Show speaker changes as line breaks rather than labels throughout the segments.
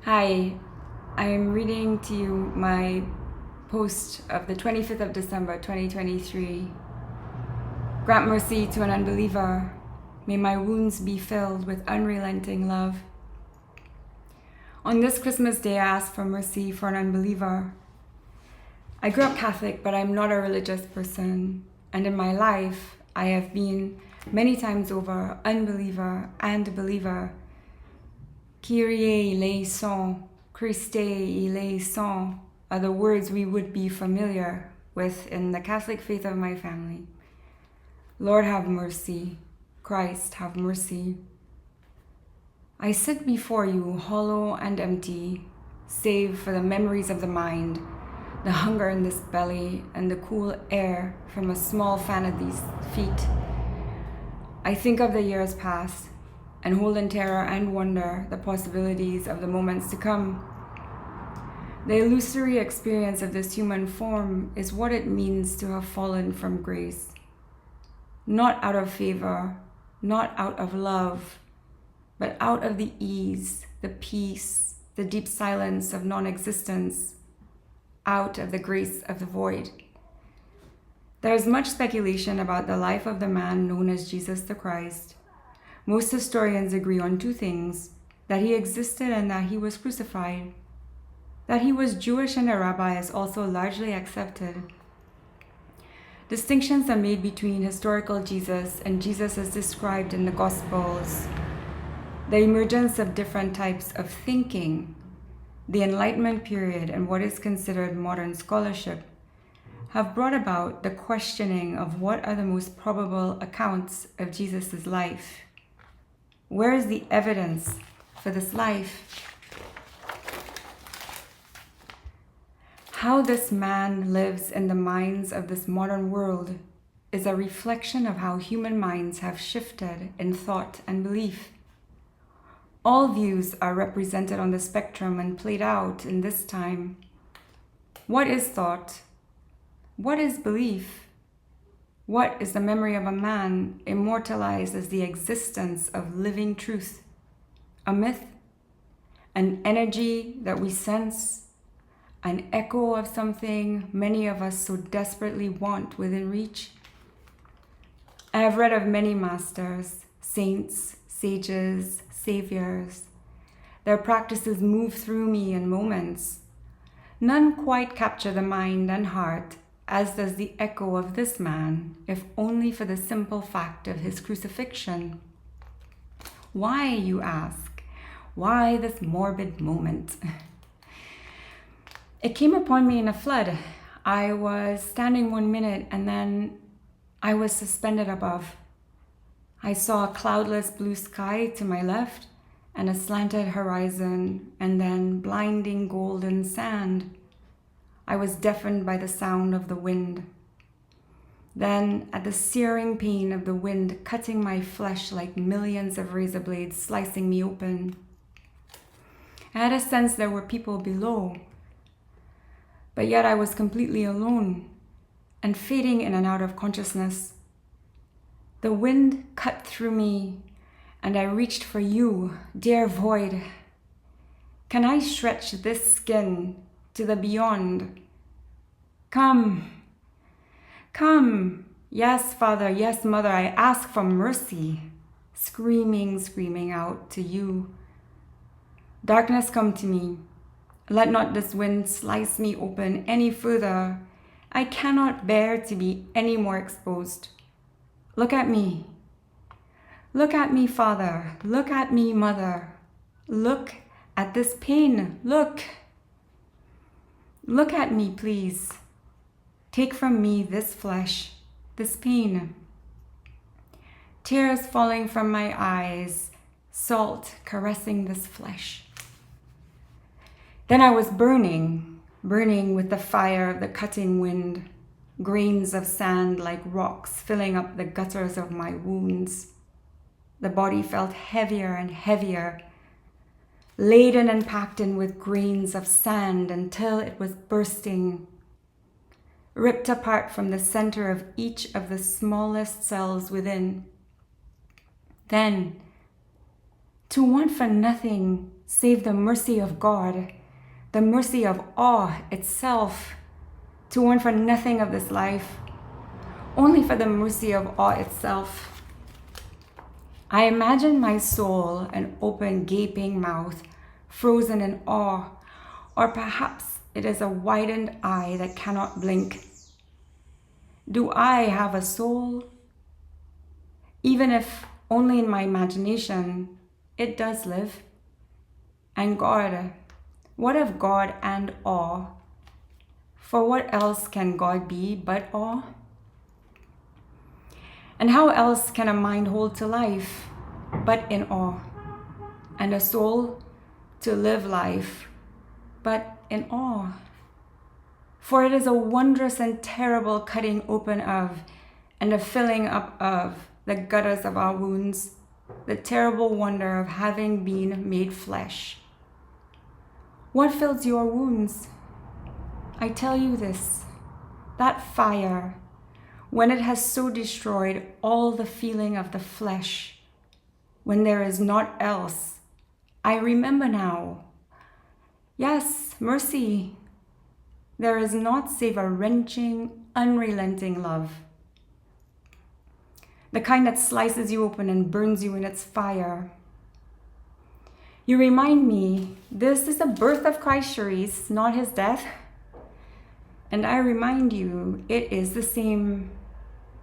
Hi, I'm reading to you my post of the 25th of December 2023. Grant mercy to an unbeliever. May my wounds be filled with unrelenting love. On this Christmas day, I ask for mercy for an unbeliever. I grew up Catholic, but I'm not a religious person. And in my life, I have been many times over unbeliever and believer. Kyrie eleison, Christe eleison are the words we would be familiar with in the Catholic faith of my family. Lord, have mercy. Christ, have mercy. I sit before you hollow and empty, save for the memories of the mind, the hunger in this belly, and the cool air from a small fan at these feet. I think of the years past, and hold in terror and wonder the possibilities of the moments to come. The illusory experience of this human form is what it means to have fallen from grace. Not out of favor, not out of love, but out of the ease, the peace, the deep silence of non-existence, out of the grace of the void. There is much speculation about the life of the man known as Jesus the Christ. Most historians agree on two things: that he existed and that he was crucified. That he was Jewish and a rabbi is also largely accepted. Distinctions are made between historical Jesus and Jesus as described in the Gospels. The emergence of different types of thinking, the Enlightenment period, and what is considered modern scholarship have brought about the questioning of what are the most probable accounts of Jesus' life. Where is the evidence for this life? How this man lives in the minds of this modern world is a reflection of how human minds have shifted in thought and belief. All views are represented on the spectrum and played out in this time. What is thought? What is belief? What is the memory of a man immortalized as the existence of living truth? A myth? An energy that we sense? An echo of something many of us so desperately want within reach? I have read of many masters, saints, sages, saviors. Their practices move through me in moments. None quite capture the mind and heart as does the echo of this man, if only for the simple fact of his crucifixion. Why, you ask? Why this morbid moment? It came upon me in a flood. I was standing 1 minute and then I was suspended above. I saw a cloudless blue sky to my left and a slanted horizon and then blinding golden sand. I was deafened by the sound of the wind. Then, at the searing pain of the wind cutting my flesh like millions of razor blades slicing me open, I had a sense there were people below. But yet I was completely alone and fading in and out of consciousness. The wind cut through me and I reached for you, dear void. Can I stretch this skin to the beyond? Come, come. Yes, Father, yes, Mother, I ask for mercy. Screaming out to you. Darkness, come to me. Let not this wind slice me open any further. I cannot bear to be any more exposed. Look at me. Look at me, Father. Look at me, Mother. Look at this pain. Look. Look at me, please. Take from me this flesh, this pain. Tears falling from my eyes, salt caressing this flesh. Then I was burning with the fire of the cutting wind, grains of sand like rocks filling up the gutters of my wounds. The body felt heavier and heavier, laden and packed in with grains of sand until it was bursting, ripped apart from the center of each of the smallest cells within. Then, to want for nothing save the mercy of God, the mercy of awe itself, to want for nothing of this life, only for the mercy of awe itself. I imagine my soul an open, gaping mouth, frozen in awe, or perhaps it is a widened eye that cannot blink. Do I have a soul? Even if only in my imagination, it does live. And God, what of God and awe? For what else can God be but awe? And how else can a mind hold to life but in awe? And a soul to live life but in awe? For it is a wondrous and terrible cutting open of and a filling up of the gutters of our wounds, the terrible wonder of having been made flesh. What fills your wounds? I tell you this, that fire, when it has so destroyed all the feeling of the flesh, when there is naught else, I remember now. Yes, mercy. There is naught save a wrenching, unrelenting love. The kind that slices you open and burns you in its fire. You remind me, this is the birth of Christ, Cherise, not his death. And I remind you, it is the same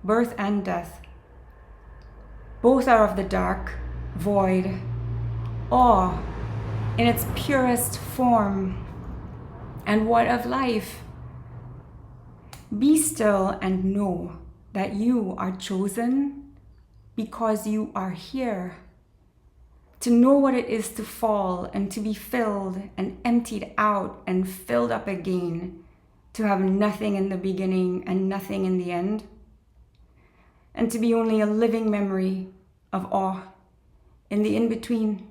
birth and death. Both are of the dark, void, awe in its purest form. And what of life? Be still and know that you are chosen because you are here. To know what it is to fall and to be filled and emptied out and filled up again, to have nothing in the beginning and nothing in the end, and to be only a living memory of awe in the in-between.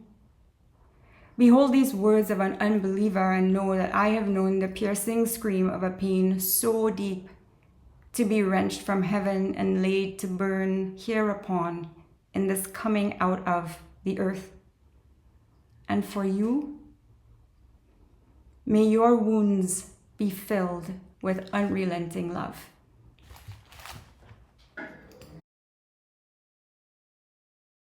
Behold these words of an unbeliever and know that I have known the piercing scream of a pain so deep, to be wrenched from heaven and laid to burn hereupon in this coming out of the earth. And for you, may your wounds be filled with unrelenting love.